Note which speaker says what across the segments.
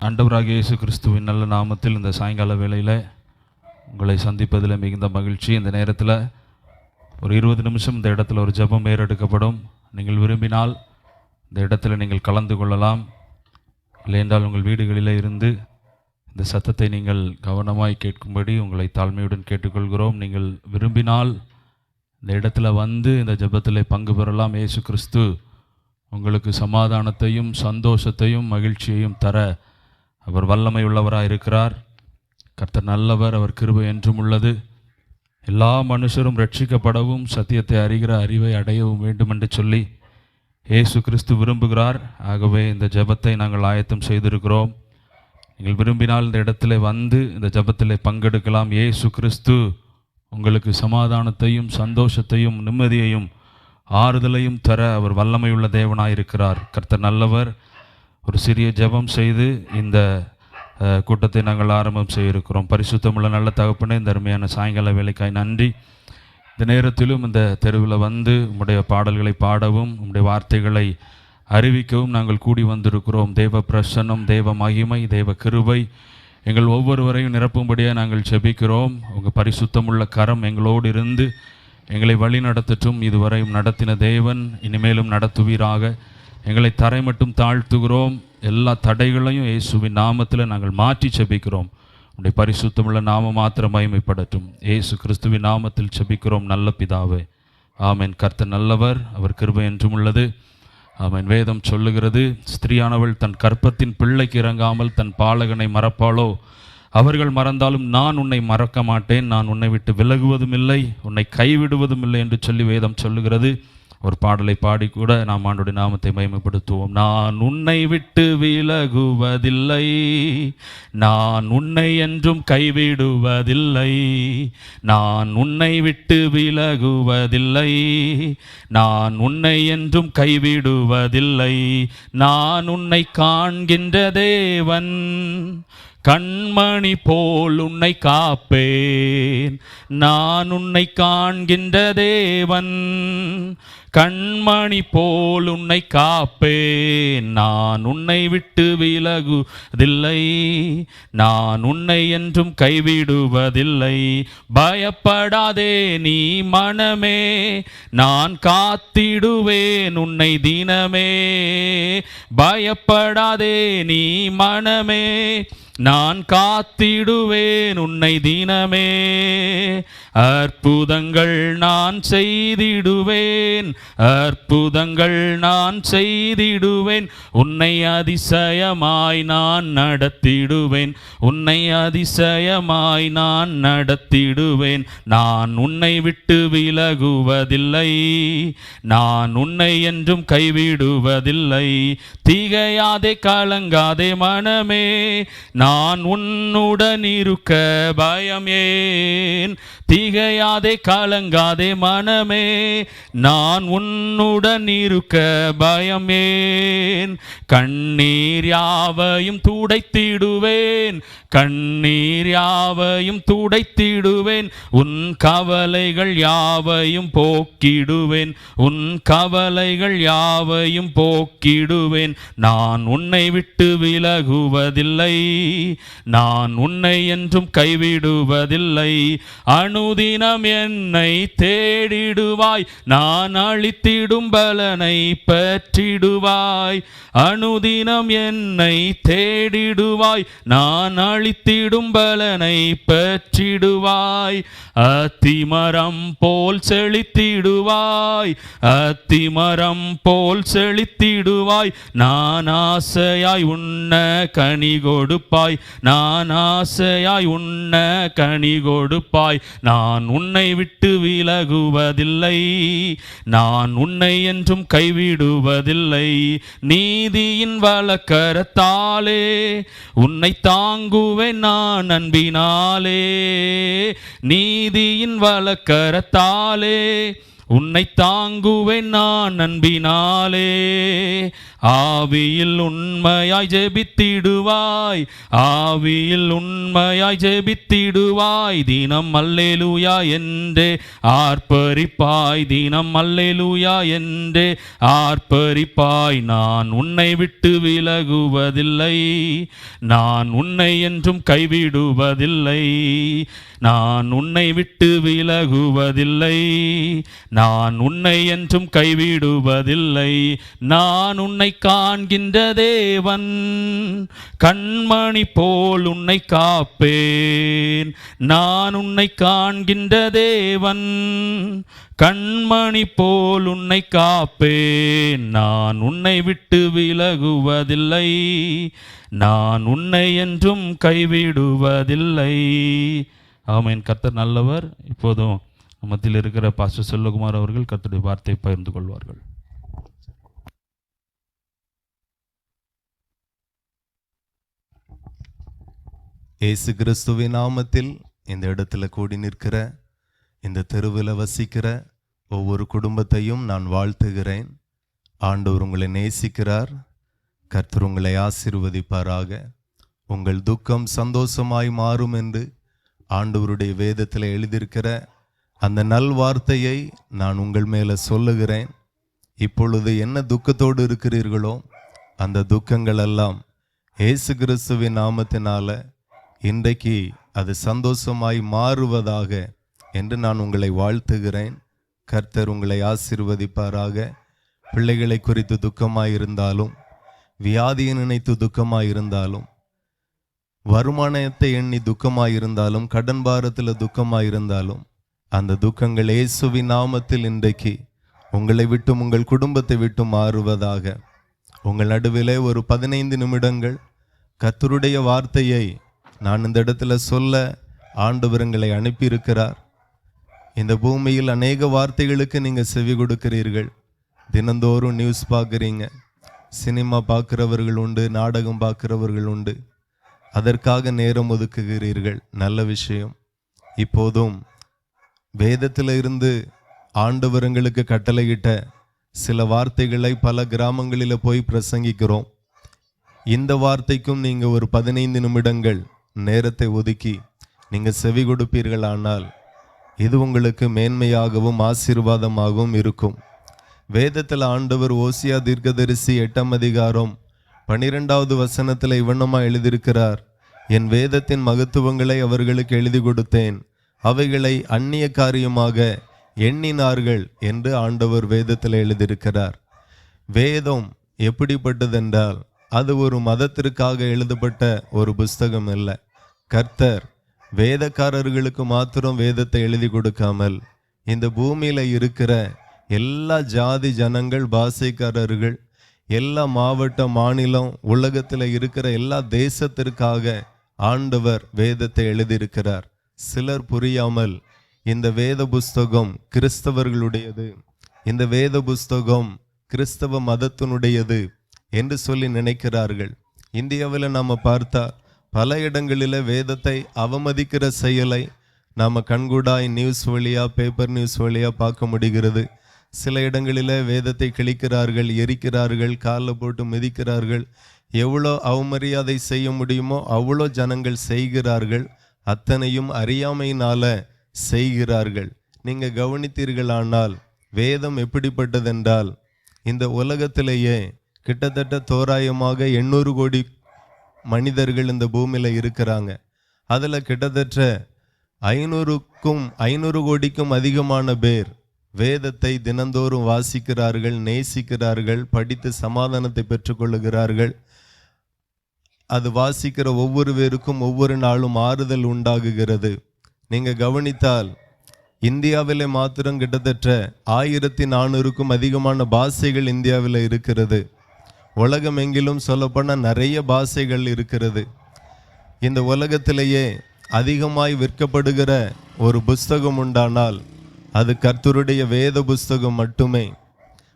Speaker 1: ஆண்டவராகிய இயேசு கிறிஸ்துவின் நல்ல நாமத்தில் இந்த சாயங்கால வேளையில் உங்களை சந்திப்பதில் மிகுந்த மகிழ்ச்சி. இந்த நேரத்தில் ஒரு 20 நிமிஷம் இந்த இடத்துல ஒரு ஜெபம் ஏறெடுக்கப்படும். நீங்கள் விரும்பினால் இந்த இடத்துல நீங்கள் கலந்து கொள்ளலாம். இல்லையென்றால் உங்கள் வீடுகளில் இருந்து இந்த சத்தத்தை நீங்கள் கவனமாய் கேட்கும்படி உங்களை தாழ்மையுடன் கேட்டுக்கொள்கிறோம். நீங்கள் விரும்பினால் இந்த இடத்துல வந்து இந்த ஜெபத்தில் பங்கு பெறலாம். இயேசு கிறிஸ்து உங்களுக்கு சமாதானத்தையும் சந்தோஷத்தையும் மகிழ்ச்சியையும் தர அவர் வல்லமை உள்ளவராக இருக்கிறார். கர்த்தர் நல்லவர், அவர் கிருபை என்றும் உள்ளது. எல்லா மனுஷரும் ரட்சிக்கப்படவும் சத்தியத்தை அறிகிற அறிவை அடையவும் வேண்டும் என்று சொல்லி இயேசு கிறிஸ்து விரும்புகிறார். ஆகவே இந்த ஜெபத்தை நாங்கள் ஆயத்தம் செய்திருக்கிறோம். நீங்கள் விரும்பினால் இந்த இடத்துல வந்து இந்த ஜெபத்தில் பங்கெடுக்கலாம். இயேசு கிறிஸ்து உங்களுக்கு சமாதானத்தையும் சந்தோஷத்தையும் நிம்மதியையும் ஆறுதலையும் தர அவர் வல்லமையுள்ள தேவனாயிருக்கிறார். கர்த்தர் நல்லவர். ஒரு சிறிய ஜெபம் செய்து இந்த கூட்டத்தை நாங்கள் ஆரம்பம் செய்திருக்கிறோம். பரிசுத்தமுள்ள நல்ல தகப்பனே, இந்த அருமையான சாயங்கால வேலைக்காய் நன்றி. இந்த நேரத்திலும் இந்த தெருவில் வந்து உம்முடைய பாடல்களை பாடவும் உம்முடைய வார்த்தைகளை அறிவிக்கவும் நாங்கள் கூடி வந்திருக்கிறோம். தேவ பிரசன்னம், தேவ மகிமை, தேவ கிருபை எங்கள் ஒவ்வொருவரையும் நிரப்பும்படியாக நாங்கள் ஜெபிக்கிறோம். உங்கள் பரிசுத்தமுள்ள கரம் எங்களோடு இருந்து எங்களை வழி நடத்தட்டும். இதுவரையும் நடத்தின தேவன் இனிமேலும் நடத்துவீராக. எங்களை தரை மட்டும் தாழ்த்துகிறோம். எல்லா தடைகளையும் இயேசுவின் நாமத்தில் நாங்கள் மாற்றி ஜெபிக்கிறோம். உடைய பரிசுத்தமுள்ள நாமம் மாத்திரம் மகிமைப்படட்டும். இயேசு கிறிஸ்துவின் நாமத்தில் ஜெபிக்கிறோம் நல்ல பிதாவே, ஆமென். கர்த்தர் நல்லவர், அவர் கிருபை என்றும் உள்ளது. ஆமென். வேதம் சொல்லுகிறது, ஸ்திரீயானவள் தன் கற்பத்தின் பிள்ளைக்கு இறங்காமல் தன் பாலகனை மறப்பாளோ? அவர்கள் மறந்தாலும் நான் உன்னை மறக்க மாட்டேன், நான் உன்னை விட்டு விலகுவதும் இல்லை, உன்னை கைவிடுவதும் இல்லை என்று சொல்லி வேதம் சொல்லுகிறது. ஒரு பாடலை பாடி கூட நாம் ஆண்டவருடைய நாமத்தை மகிமைப்படுத்துவோம். நான் உன்னை விட்டு விலகுவதில்லை, நான் உன்னை என்றும் கைவிடுவதில்லை, நான் உன்னை விட்டு விலகுவதில்லை, நான் உன்னை என்றும் கைவிடுவதில்லை, நான் உன்னை காண்கின்ற தேவன், கண்மணி போல் உன்னை காப்பேன், நான் உன்னை காண்கின்ற தேவன், கண்மணி போல் உன்னை காப்பேன், நான் உன்னை விட்டு விலகுவதில்லை, நான் உன்னை என்றும் கைவிடுவதில்லை. பயப்படாதே நீ மனமே, நான் காத்திடுவேன் உன்னை தினமே. பயப்படாதே நீ மனமே, நான் காத்திடுவேன் உன்னை தினமே. அற்புதங்கள் நான் செய்திடுவேன், அற்புதங்கள் நான் செய்திடுவேன், உன்னை அதிசயமாய் நான் நடத்திடுவேன், உன்னை அதிசயமாய் நான் நடத்திடுவேன். நான் உன்னை விட்டு விலகுவதில்லை, நான் உன்னை என்றும் கைவிடுவதில்லை. திகையாதே கலங்காதே மனமே, நான் உன்னுடன் இருக்க பயம் ஏன். திகையாதே கலங்காதே மனமே, நான் உன்னுடன் இருக்க பயம் ஏன். கண்ணீர் யாவையும் துடைத்திடுவேன், கண்ணீர் யாவையும் துடைத்திடுவேன், உன் கவலைகள் யாவையும் போக்கிடுவேன், உன் கவலைகள் யாவையும் போக்கிடுவேன். நான் உன்னை விட்டு விலகுவதில்லை, நான் உன்னை என்றும் கைவிடுவதில்லை. அனுதினம் என்னை தேடிடுவாய், நான் அளித்திடும் பலனை பெற்றிடுவாய். அனுதினம் என்னை தேடிடுவாய், நான் அளித்திடும் பலனை பெற்றிடுவாய். அத்திமரம் போல் செழித்திடுவாய், அத்திமரம் போல் செழித்திடுவாய். நான் ஆசையாய் உண்ண கனி கொடுப்பாய், நான் ஆசையாய் உண்ண கனி கொடுப்பாய். நான் உன்னை விட்டு விலகுவதில்லை, நான் உன்னை என்றும் கைவிடுவதில்லை. நீதியின் வலக்கரத்தாலே உன்னை தாங்குவேன் நான் அன்பினாலே, நீதியின் வலக்கரத்தாலே உன்னை தாங்குவேன் நான் அன்பினாலே. ஆவியில் உண்மையாய் ஜெபித்திடுவாய், ஆவியில் உண்மையாய் ஜெபித்திடுவாய். தினம் அல்லேலூயா என்றே ஆர்ப்பரிப்பாய், தினம் அல்லேலூயா என்றே ஆர்ப்பரிப்பாய். நான் உன்னை விட்டு விலகுவதில்லை, நான் உன்னை என்றும் கைவிடுவதில்லை, நான் உன்னை விட்டு விலகுவதில்லை, நான் உன்னை என்றும் கைவிடுவதில்லை. நான் உன்னை காண்கின்ற தேவன், கண்மணி போல் உன்னை காப்பேன். நான் உன்னை காண்கின்ற தேவன், கண்மணி போல் உன்னை காப்பேன். நான் உன்னை விட்டு விலகுவதில்லை, நான் உன்னை என்றும் கைவிடுவதில்லை. ஆமென். கர்த்தர் நல்லவர். இப்போதும் மத்தியில் இருக்கிற பாஸ்டர் செல்வகுமார் அவர்கள் கர்த்தருடைய வார்த்தையை பகிர்ந்து கொள்வார்கள்.
Speaker 2: இயேசு கிறிஸ்துவின் நாமத்தில் இந்த இடத்துல கூடி நிற்கிற, இந்த தெருவில் வசிக்கிற ஒவ்வொரு குடும்பத்தையும் நான் வாழ்த்துகிறேன். ஆண்டவர் உங்களை நேசிக்கிறார். கர்த்தர் உங்களை ஆசீர்வதிப்பாராக. உங்கள் துக்கம் சந்தோஷமாய் மாறும் என்று ஆண்டவருடைய வேதத்தில் எழுதியிருக்கிற அந்த நல்வார்த்தையை நான் உங்கள் மேலே சொல்லுகிறேன். இப்பொழுது என்ன துக்கத்தோடு இருக்கிறீர்களோ அந்த துக்கங்கள் எல்லாம் இயேசு கிறிஸ்துவின் நாமத்தினால இன்றைக்கு அது சந்தோஷமாய் மாறுவதாக என்று நான் உங்களை வாழ்த்துகிறேன். கர்த்தர் உங்களை ஆசீர்வதிப்பாராக. பிள்ளைகளை குறித்து துக்கமாயிருந்தாலும், வியாதியை நினைத்து துக்கமாயிருந்தாலும், வருமானத்தை எண்ணி துக்கமாயிருந்தாலும், கடன் பாரத்தில் துக்கமாயிருந்தாலும், அந்த துக்கங்கள் இயேசுவின் நாமத்தில் இன்றைக்கு உங்களை விட்டும் உங்கள் குடும்பத்தை விட்டும் மாறுவதாக. உங்கள் நடுவிலே ஒரு 15 நிமிடங்கள் கர்த்தருடைய வார்த்தையை நான் இந்த இடத்துல சொல்ல ஆண்டவர் உங்களை அனுப்பியிருக்கிறார். இந்த பூமியில் அநேக வார்த்தைகளுக்கு நீங்கள் செவி கொடுக்கிறீர்கள். தினந்தோறும் நியூஸ் பார்க்குறீங்க, சினிமா பார்க்குறவர்கள் உண்டு, நாடகம் பார்க்குறவர்கள் உண்டு. அதற்காக நேரம் ஒதுக்குகிறீர்கள், நல்ல விஷயம். இப்போதும் வேதத்தில் இருந்து ஆண்டவர்களுக்கு கட்டளையிட்ட சில வார்த்தைகளை பல கிராமங்களில் போய் பிரசங்கிக்கிறோம். இந்த வார்த்தைக்கும் நீங்கள் ஒரு 15 நிமிடங்கள் நேரத்தை ஒதுக்கி நீங்கள் செவி கொடுப்பீர்களானால் இது உங்களுக்கு மேன்மையாகவும் ஆசீர்வாதமாகவும் இருக்கும். வேதத்தில் ஆண்டவர் ஓசியா தீர்க்கதரிசி 8ஆம் அதிகாரம் 12வது வசனத்தில் இவண்ணமாக எழுதியிருக்கிறார். என் வேதத்தின் மகத்துவங்களை அவர்களுக்கு எழுதி கொடுத்தேன், அவைகளை அந்நிய காரியமாக எண்ணினார்கள் என்று ஆண்டவர் வேதத்தில் எழுதியிருக்கிறார். வேதம் எப்படிப்பட்டதென்றால் அது ஒரு மதத்திற்காக எழுதப்பட்ட ஒரு புஸ்தகம் அல்ல. கர்த்தர் வேதக்காரர்களுக்கு மாத்திரம் வேதத்தை எழுதி கொடுக்காமல் இந்த பூமியில் இருக்கிற எல்லா ஜாதி ஜனங்கள், பாஷைக்காரர்கள், எல்லா மாவட்ட, மாநிலம், உலகத்தில் இருக்கிற எல்லா தேசத்திற்காக ஆண்டவர் வேதத்தை எழுதியிருக்கிறார். சிலர் புரியாமல் இந்த வேத புஸ்தகம் கிறிஸ்தவர்களுடையது, இந்த வேத புஸ்தகம் கிறிஸ்தவ மதத்தினுடையது என்று சொல்லி நினைக்கிறார்கள். இந்தியாவில் நாம் பார்த்தா பல இடங்களில் வேதத்தை அவமதிக்கிற செயலை நாம் கண்கூடாய் நியூஸ் வழியாக, பேப்பர் நியூஸ் வழியாக பார்க்க முடிகிறது. சில இடங்களில் வேதத்தை கிழிக்கிறார்கள், எரிக்கிறார்கள், காலில் போட்டு மிதிக்கிறார்கள். எவ்வளோ அவமரியாதை செய்ய முடியுமோ அவ்வளோ ஜனங்கள் செய்கிறார்கள். அத்தனையும் அறியாமையினால செய்கிறார்கள். நீங்கள் கவனித்தீர்களானால் வேதம் எப்படிப்பட்டதென்றால் இந்த உலகத்திலேயே கிட்டத்தட்ட தோராயமாக 800 கோடி மனிதர்கள் இந்த பூமியில் இருக்கிறாங்க. அதில் கிட்டத்தட்ட 500 கோடிக்கும் அதிகமான பேர் வேதத்தை தினந்தோறும் வாசிக்கிறார்கள், நேசிக்கிறார்கள், படித்து சமாதானத்தை பெற்றுக்கொள்ளுகிறார்கள். அது வாசிக்கிற ஒவ்வொரு பேருக்கும் ஒவ்வொரு நாளும் ஆறுதல் உண்டாகுகிறது. நீங்கள் கவனித்தால் இந்தியாவிலே மாத்திரம் கிட்டத்தட்ட 1400க்கும் அதிகமான பாஷைகள் இந்தியாவில் இருக்கிறது. உலகம் எங்கிலும் சொல்லப்போனால் நிறைய பாஷைகள் இருக்கிறது. இந்த உலகத்திலேயே அதிகமாய் விற்கப்படுகிற ஒரு புஸ்தகம் உண்டானால் அது கர்த்தருடைய வேத புஸ்தகம் மட்டுமே.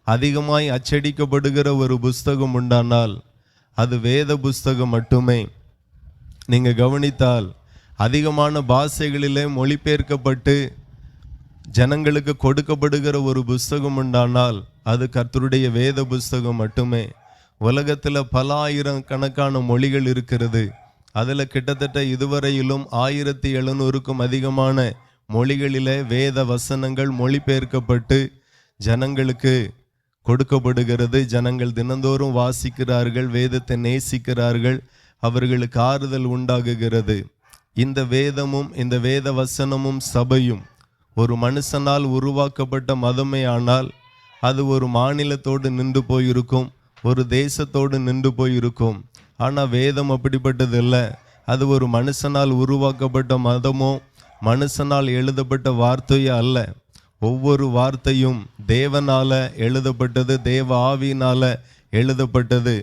Speaker 2: அதிகமாய் அச்சடிக்கப்படுகிற ஒரு புஸ்தகம் உண்டானால் அது வேத புஸ்தகம் மட்டுமே. நீங்கள் கவனித்தால் அதிகமான பாஷைகளிலே மொழிபெயர்க்கப்பட்டு ஜனங்களுக்கு கொடுக்கப்படுகிற ஒரு புஸ்தகம் உண்டானால் அது கர்த்தருடைய வேத புஸ்தகம் மட்டுமே. உலகத்தில் பல ஆயிரக்கணக்கான மொழிகள் இருக்கிறது. அதில் கிட்டத்தட்ட இதுவரையிலும் 1700க்கும் அதிகமான மொழிகளிலே வேத வசனங்கள் மொழிபெயர்க்கப்பட்டு ஜனங்களுக்கு கொடுக்கப்படுகிறது. ஜனங்கள் தினந்தோறும் வாசிக்கிறார்கள், வேதத்தை நேசிக்கிறார்கள், அவர்களுக்கு ஆறுதல் உண்டாகுகிறது. இந்த வேதமும் இந்த வேத வசனமும் சபையும் ஒரு மனுஷனால் உருவாக்கப்பட்ட மதமே. ஆனால் அது ஒரு மாநிலத்தோடு நின்று போயிருக்கும், ஒரு தேசத்தோடு நின்று போயிருக்கும். ஆனால் வேதம் அப்படிப்பட்டது இல்லை. அது ஒரு மனுஷனால் உருவாக்கப்பட்ட மதமோ மனுஷனால் எழுதப்பட்ட வார்த்தையோ அல்ல. ஒவ்வொரு வார்த்தையும் தேவனால எழுதப்பட்டது, தேவ ஆவியினால எழுதப்பட்டது.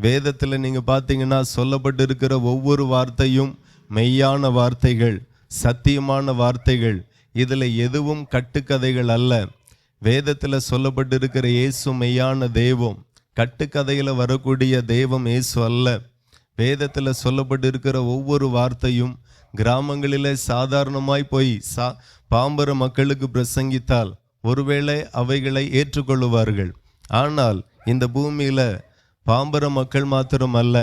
Speaker 2: வேதத்தில் நீங்கள் பார்த்தீங்கன்னா சொல்லப்பட்டு இருக்கிற ஒவ்வொரு வார்த்தையும் மெய்யான வார்த்தைகள், சத்தியமான வார்த்தைகள். இதில் எதுவும் கட்டுக்கதைகள் அல்ல. வேதத்தில் சொல்லப்பட்டிருக்கிற இயேசு மெய்யான தெய்வம். கட்டுக்கதையில் வரக்கூடிய தெய்வம் இயேசு அல்ல. வேதத்தில் சொல்லப்பட்டிருக்கிற ஒவ்வொரு வார்த்தையும் கிராமங்களில் சாதாரணமாய் போய் பாம்பர மக்களுக்கு பிரசங்கித்தால் ஒருவேளை அவைகளை ஏற்றுக்கொள்ளுவார்கள். ஆனால் இந்த பூமியில் பாம்பர மக்கள் மாத்திரம் அல்ல,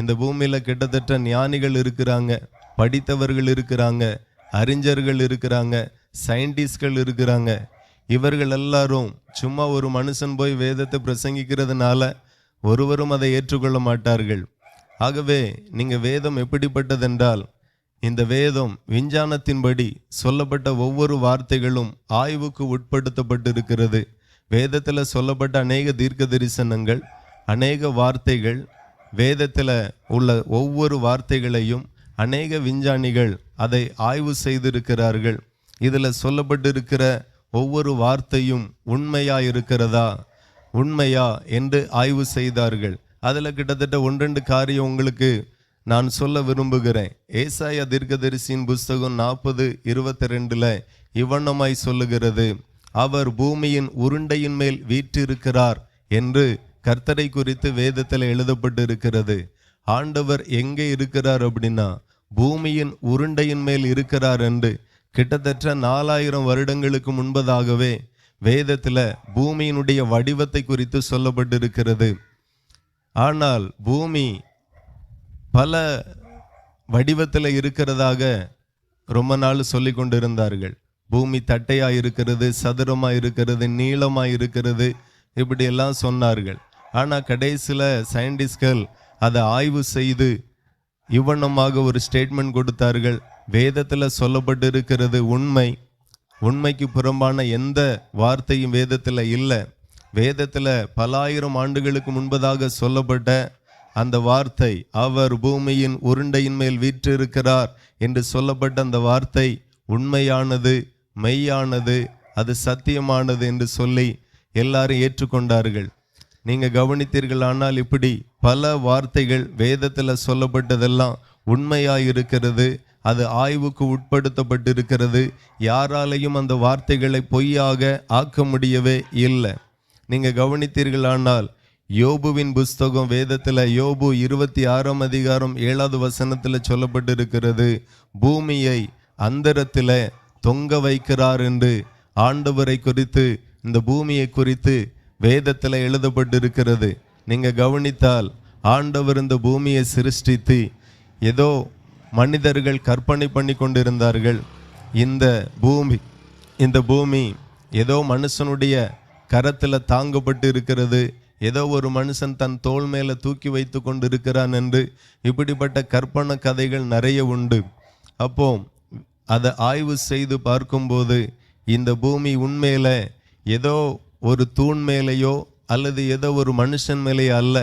Speaker 2: இந்த பூமியில் கிட்டத்தட்ட ஞானிகள் இருக்கிறாங்க, படித்தவர்கள் இருக்கிறாங்க, அறிஞர்கள் இருக்கிறாங்க, சயின்டிஸ்ட்கள் இருக்கிறாங்க. இவர்கள் எல்லாரும் சும்மா ஒரு மனுஷன் போய் வேதத்தை பிரசங்கிக்கிறதுனால ஒருவரும் அதை ஏற்றுக்கொள்ள மாட்டார்கள். ஆகவே நீங்கள் வேதம் எப்படிப்பட்டதென்றால், இந்த வேதம் விஞ்ஞானத்தின்படி சொல்லப்பட்ட ஒவ்வொரு வார்த்தைகளும் ஆய்வுக்கு உட்படுத்தப்பட்டிருக்கிறது. வேதத்தில் சொல்லப்பட்ட அநேக தீர்க்க தரிசனங்கள், அநேக வார்த்தைகள், வேதத்தில் உள்ள ஒவ்வொரு வார்த்தைகளையும் அநேக விஞ்ஞானிகள் அதை ஆய்வு செய்திருக்கிறார்கள். இதில் சொல்லப்பட்டிருக்கிற ஒவ்வொரு வார்த்தையும் உண்மையா இருக்கிறதா, உண்மையா என்று ஆய்வு செய்தார்கள். அதில் கிட்டத்தட்ட 1-2 காரியம் உங்களுக்கு நான் சொல்ல விரும்புகிறேன். ஏசாயா தீர்க்கதரிசியின் புஸ்தகம் 40:22 இவ்வண்ணமாய் சொல்லுகிறது, அவர் பூமியின் உருண்டையின் மேல் வீற்றிருக்கிறார் என்று கர்த்தரை குறித்து வேதத்தில் எழுதப்பட்டிருக்கிறது. ஆண்டவர் எங்கே இருக்கிறார் அப்படின்னா பூமியின் உருண்டையின் மேல் இருக்கிறார் என்று கிட்டத்தட்ட 4000 வருடங்களுக்கு முன்பதாகவே வேதத்தில் பூமியினுடைய வடிவத்தை குறித்து சொல்லப்பட்டிருக்கிறது. ஆனால் பூமி பல வடிவத்தில் இருக்கிறதாக ரொம்ப நாள் சொல்லி கொண்டிருந்தார்கள். பூமி தட்டையாக இருக்கிறது, சதுரமாக இருக்கிறது, நீளமாக இருக்கிறது, இப்படி எல்லாம் சொன்னார்கள். ஆனால் கடைசியில் சயின்டிஸ்ட்கள் அதை ஆய்வு செய்து இவ்வண்ணமாக ஒரு ஸ்டேட்மெண்ட் கொடுத்தார்கள், வேதத்தில் சொல்லப்பட்டிருக்கிறது உண்மை, உண்மைக்கு புறம்பான எந்த வார்த்தையும் வேதத்தில் இல்லை. வேதத்தில் பல ஆயிரம் ஆண்டுகளுக்கு முன்பதாக சொல்லப்பட்ட அந்த வார்த்தை, அவர் பூமியின் உருண்டையின் மேல் வீற்றிருக்கிறார் என்று சொல்லப்பட்ட அந்த வார்த்தை உண்மையானது, மெய்யானது, அது சத்தியமானது என்று சொல்லி எல்லாரும் ஏற்றுக்கொண்டார்கள். நீங்கள் கவனித்தீர்களானால் இப்படி பல வார்த்தைகள் வேதத்தில் சொல்லப்பட்டதெல்லாம் உண்மையாயிருக்கிறது, அது ஆய்வுக்கு உட்படுத்தப்பட்டிருக்கிறது. யாராலையும் அந்த வார்த்தைகளை பொய்யாக ஆக்க முடியவே இல்லை. நீங்கள் கவனித்தீர்களானால் யோபுவின் புஸ்தகம் வேதத்தில் யோபு 26:7 சொல்லப்பட்டிருக்கிறது, பூமியை அந்தரத்தில் தொங்க வைக்கிறார் என்று ஆண்டவரை குறித்து, இந்த பூமியை குறித்து வேதத்தில் எழுதப்பட்டிருக்கிறது. நீங்கள் கவனித்தால் ஆண்டவர் இந்த பூமியை சிருஷ்டித்து ஏதோ மனிதர்கள் கற்பனை பண்ணி கொண்டிருந்தார்கள். இந்த பூமி ஏதோ மனுஷனுடைய கரத்தில் தாங்கப்பட்டு இருக்கிறது, ஏதோ ஒரு மனுஷன் தன் தோள் மேலே தூக்கி வைத்து கொண்டு இருக்கிறான் என்று இப்படிப்பட்ட கற்பனை கதைகள் நிறைய உண்டு. அப்போ அதை ஆய்வு செய்து பார்க்கும்போது இந்த பூமி உண்மையில ஏதோ ஒரு தூண் மேலேயோ அல்லது ஏதோ ஒரு மனுஷன் மேலேயோ அல்ல,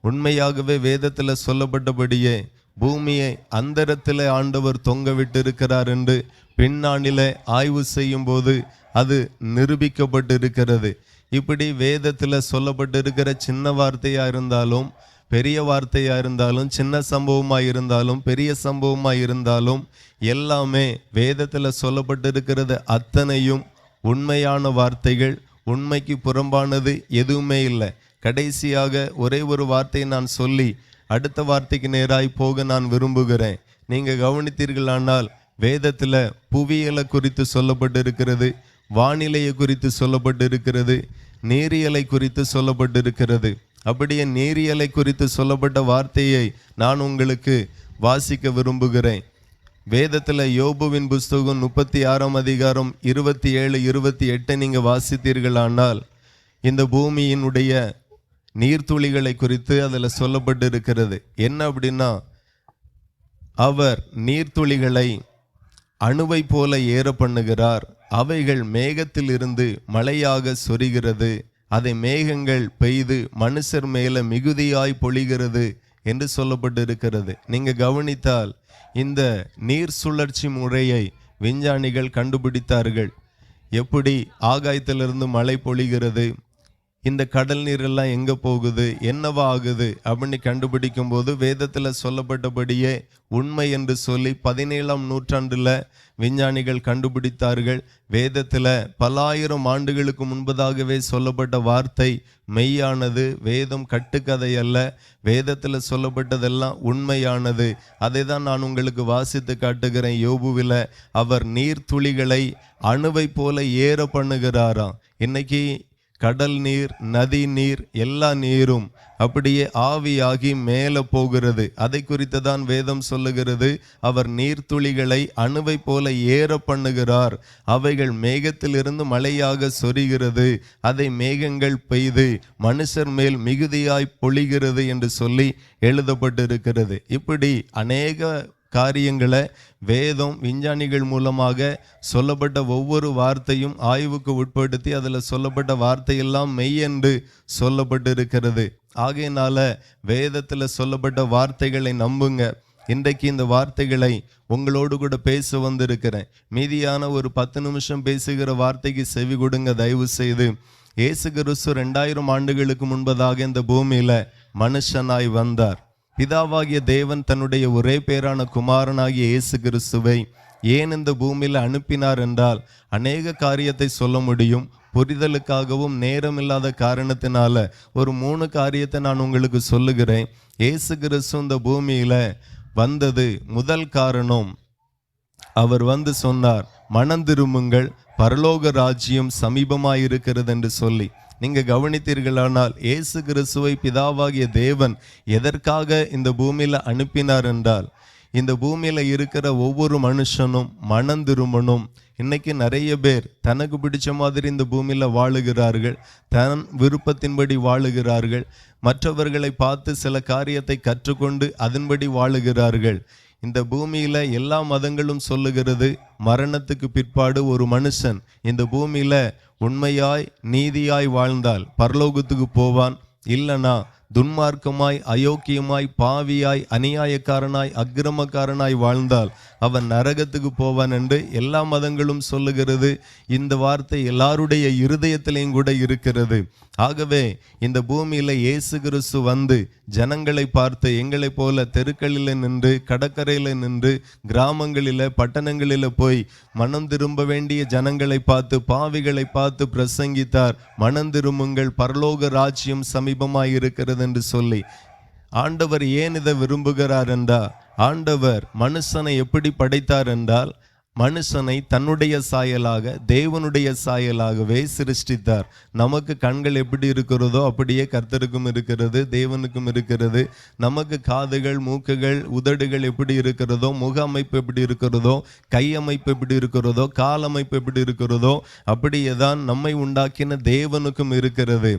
Speaker 2: உண்மையாகவே வேதத்தில் சொல்லப்பட்டபடியே பூமியை அந்தரத்தில் ஆண்டவர் தொங்க விட்டு இருக்கிறார் என்று பின்னாளில் ஆய்வு செய்யும் போது அது நிரூபிக்கப்பட்டு இருக்கிறது. இப்படி வேதத்தில் சொல்லப்பட்டிருக்கிற சின்ன வார்த்தையாக இருந்தாலும் பெரிய வார்த்தையாக இருந்தாலும், சின்ன சம்பவமாக இருந்தாலும் பெரிய சம்பவமாக இருந்தாலும், எல்லாமே வேதத்தில் சொல்லப்பட்டிருக்கிறது அத்தனையும் உண்மையான வார்த்தைகள். உண்மைக்கு புறம்பானது எதுவுமே இல்லை. கடைசியாக ஒரே ஒரு வார்த்தையை நான் சொல்லி அடுத்த வார்த்தைக்கு நேராய் போக நான் விரும்புகிறேன். நீங்கள் கவனித்தீர்களானால் வேதத்தில் புவியியலை குறித்து சொல்லப்பட்டிருக்கிறது, வானிலையை குறித்து சொல்லப்பட்டிருக்கிறது, நீரியலை குறித்து சொல்லப்பட்டிருக்கிறது. அப்படியே நீரியலை குறித்து சொல்லப்பட்ட வார்த்தையை நான் உங்களுக்கு வாசிக்க விரும்புகிறேன். வேதத்தில் யோபுவின் புஸ்தகம் 36ஆம் அதிகாரம் 27, 28 நீங்கள் வாசித்தீர்களானால் இந்த பூமியினுடைய நீர்த்துளிகளை குறித்து அதில் சொல்லப்பட்டு இருக்கிறது. என்ன அப்படின்னா, அவர் நீர்த்துளிகளை அணுவை போல ஏற பண்ணுகிறார், அவைகள் மேகத்தில் இருந்து மழையாக சொரிகிறது, அதை மேகங்கள் பெய்து மனுஷர் மேல மிகுதியாய் பொழிகிறது என்று சொல்லப்பட்டு இருக்கிறது. நீங்க கவனித்தால் இந்த நீர் சுழற்சி முறையை விஞ்ஞானிகள் கண்டுபிடித்தார்கள். எப்படி ஆகாயத்திலிருந்து மழை பொழிகிறது, இந்த கடல் நீரெல்லாம் எங்கே போகுது, என்னவா ஆகுது அப்படின்னு கண்டுபிடிக்கும் போது வேதத்தில் சொல்லப்பட்டபடியே உண்மை என்று சொல்லி 17ஆம் நூற்றாண்டில் விஞ்ஞானிகள் கண்டுபிடித்தார்கள். வேதத்தில் பல ஆயிரம் ஆண்டுகளுக்கு முன்பதாகவே சொல்லப்பட்ட வார்த்தை மெய்யானது. வேதம் கட்டுக்கதை அல்ல, வேதத்தில் சொல்லப்பட்டதெல்லாம் உண்மையானது. அதை தான் நான் உங்களுக்கு வாசித்து காட்டுகிறேன். யோபுவில் அவர் நீர்த்துளிகளை அணுவை போல ஏற பண்ணுகிறாராம். இன்னைக்கு கடல் நீர், நதி நீர், எல்லா நீரும் அப்படியே ஆவியாகி மேலே போகிறது. அதை குறித்து தான் வேதம் சொல்லுகிறது. அவர் நீர்த்துளிகளை அணுவை போல ஏற பண்ணுகிறார், அவைகள் மேகத்திலிருந்து மழையாக சொரிகிறது, அதை மேகங்கள் பெய்து மனுஷர் மேல் மிகுதியாய் பொழிகிறது என்று சொல்லி எழுதப்பட்டிருக்கிறது. இப்படி அநேக காரியங்களை வேதம் விஞ்ஞானிகள் மூலமாக சொல்லப்பட்ட ஒவ்வொரு வார்த்தையும் ஆய்வுக்கு உட்படுத்தி அதில் சொல்லப்பட்ட வார்த்தையெல்லாம் மெய் என்று சொல்லப்பட்டு இருக்கிறது. ஆகையினால வேதத்தில் சொல்லப்பட்ட வார்த்தைகளை நம்புங்க. இன்றைக்கு இந்த வார்த்தைகளை உங்களோடு கூட பேச வந்திருக்கிறேன். மீதியான ஒரு 10 நிமிஷம் பேசுகிற வார்த்தைக்கு செவி கொடுங்க தயவு செய்து. இயேசு கிறிஸ்து 2000 ஆண்டுகளுக்கு முன்பதாக இந்த பூமியில மனுஷனாய் வந்தார். பிதாவாகிய தேவன் தன்னுடைய ஒரே பேரான குமாரனாகிய இயேசு கிறிஸ்துவை ஏன் இந்த பூமியில் அனுப்பினார் என்றால், அநேக காரியத்தை சொல்ல முடியும். புரிதலுக்காகவும் நேரமில்லாத காரணத்தினால ஒரு 3 காரியத்தை நான் உங்களுக்கு சொல்லுகிறேன். இயேசு கிறிஸ்து இந்த பூமியில வந்தது முதல் காரணம், அவர் வந்து சொன்னார், மனம் திரும்புங்கள், பரலோக ராஜ்யம் சமீபமாயிருக்கிறது என்று சொல்லி. நீங்க கவனித்தீர்களானால் இயேசு கிறிஸ்துவை பிதாவாகிய தேவன் எதற்காக இந்த பூமியில அனுப்பினார் என்றால், இந்த பூமியில இருக்கிற ஒவ்வொரு மனுஷனும் மனம் திரும்பணும். இன்னைக்கு நிறைய பேர் தனக்கு பிடிச்ச மாதிரி இந்த பூமியில வாழுகிறார்கள், தன் விருப்பத்தின்படி வாழுகிறார்கள், மற்றவர்களை பார்த்து சில காரியத்தை கற்றுக்கொண்டு அதன்படி வாழுகிறார்கள். இந்த பூமியில எல்லா மதங்களும் சொல்லுகிறது, மரணத்துக்கு பிற்பாடு ஒரு மனுஷன் இந்த பூமியில உண்மையாய் நீதியாய் வாழ்ந்தால் பரலோகத்துக்கு போவான், இல்லைனா துன்மார்க்கமாய் அயோக்கியமாய் பாவியாய் அநியாயக்காரனாய் அக்கிரமக்காரனாய் வாழ்ந்தால் அவன் நரகத்துக்கு போவான் என்று எல்லா மதங்களும் சொல்லுகிறது. இந்த வார்த்தை எல்லாருடைய இருதயத்திலையும் கூட இருக்கிறது. ஆகவே இந்த பூமியில இயேசு கிறிஸ்து வந்து ஜனங்களை பார்த்து எங்களை போல தெருக்களில் நின்று, கடற்கரையில் நின்று, கிராமங்களில் பட்டணங்களில் போய் மனம் திரும்ப வேண்டிய ஜனங்களை பார்த்து, பாவிகளை பார்த்து பிரசங்கித்தார். மனம் திரும்புங்கள், பரலோக ராஜ்யம் சமீபமாய் இருக்கிறது என்று சொல்லி. ஆண்டவர் ஏன் இதை விரும்புகிறார் என்றால், ஆண்டவர் மனுஷனை எப்படி படைத்தார் என்றால், மனுஷனை தன்னுடைய சாயலாக தேவனுடைய சாயலாகவே சிருஷ்டித்தார். நமக்கு கண்கள் எப்படி இருக்கிறதோ அப்படியே கர்த்தருக்கும் இருக்கிறது, தேவனுக்கும் இருக்கிறது. நமக்கு காதுகள், மூக்குகள், உதடுகள் எப்படி இருக்கிறதோ, முக அமைப்பு எப்படி இருக்கிறதோ, கை அமைப்பு எப்படி இருக்கிறதோ, கால் அமைப்பு எப்படி இருக்கிறதோ, அப்படியே தான் நம்மை உண்டாக்கின தேவனுக்கும் இருக்கிறது.